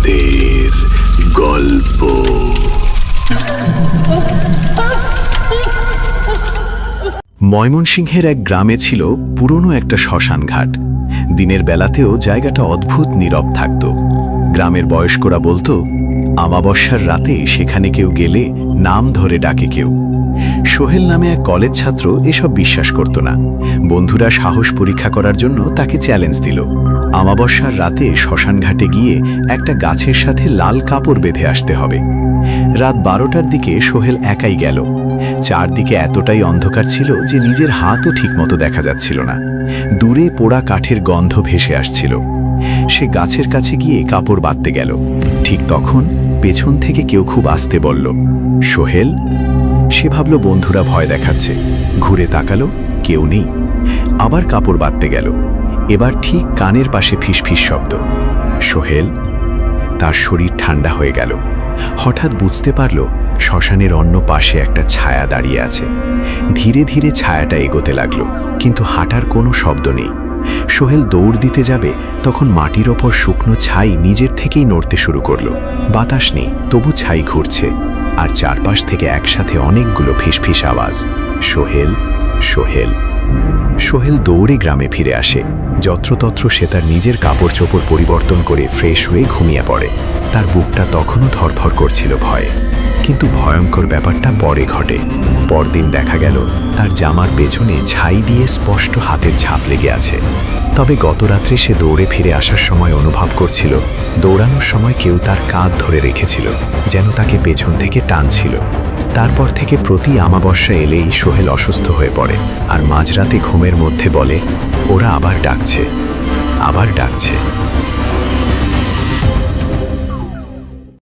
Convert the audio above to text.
ভূতের গল্প। ময়মনসিংহের এক গ্রামে ছিল পুরনো একটা শ্মশান ঘাট। দিনের বেলাতেও জায়গাটা অদ্ভুত নীরব থাকত। গ্রামের বয়স্করা বলতো, আমাবস্যার রাতে সেখানে কেউ গেলে নাম ধরে ডাকে কেউ। সোহেল নামে এক কলেজ ছাত্র এসব বিশ্বাস করত না। বন্ধুরা সাহস পরীক্ষা করার জন্য তাকে চ্যালেঞ্জ দিল। আমাবস্যার রাতে শ্মশান ঘাটে গিয়ে একটা গাছের সাথে লাল কাপড় বেঁধে আসতে হবে। রাত 12টার দিকে সোহেল একাই গেল। চারদিকে এতটাই অন্ধকার ছিল যে নিজের হাতও ঠিকমতো দেখা যাচ্ছিল না। দূরে পোড়া কাঠের গন্ধ ভেসে আসছিল। সে গাছের কাছে গিয়ে কাপড় বাঁধতে গেল। ঠিক তখন পেছন থেকে কেউ খুব আস্তে বলল, সোহেল। সে ভাবল বন্ধুরা ভয় দেখাচ্ছে। ঘুরে তাকালো, কেউ নেই। আবার কাপড় বাঁধতে গেল। এবার ঠিক কানের পাশে ফিসফিস শব্দ, সোহেল। তার শরীর ঠান্ডা হয়ে গেল। হঠাৎ বুঝতে পারল শ্মশানের অন্য পাশে একটা ছায়া দাঁড়িয়ে আছে। ধীরে ধীরে ছায়াটা এগোতে লাগলো, কিন্তু হাঁটার কোনো শব্দ নেই। সোহেল দৌড় দিতে যাবে, তখন মাটির ওপর শুকনো ছাই নিজের থেকেই নড়তে শুরু করলো। বাতাস নেই, তবু ছাই ঘুরছে, আর চারপাশ থেকে একসাথে অনেকগুলো ফিসফিস আওয়াজ, সোহেল, সোহেল। সোহেল দৌড়ে গ্রামে ফিরে আসে। যত্রতত্র সে তার নিজের কাপড় চোপড় পরিবর্তন করে ফ্রেশ হয়ে ঘুমিয়ে পড়ে। তার বুকটা তখনও ধরফর করছিল ভয়ে। কিন্তু ভয়ঙ্কর ব্যাপারটা পরে ঘটে। পরদিন দেখা গেল তার জামার পেছনে ছাই দিয়ে স্পষ্ট হাতের ছাপ লেগে আছে। তবে গত রাত্রে সে দৌড়ে ফিরে আসার সময় অনুভব করছিল দৌড়ানোর সময় কেউ তার কাঁধ ধরে রেখেছিল, যেন তাকে পেছন থেকে টানছিল। তারপর থেকে প্রতি আমাবস্যা এলেই সোহেল অসুস্থ হয়ে পড়ে, আর মাঝরাতে ঘুমের মধ্যে বলে, ওরা আবার ডাকছে, আবার ডাকছে।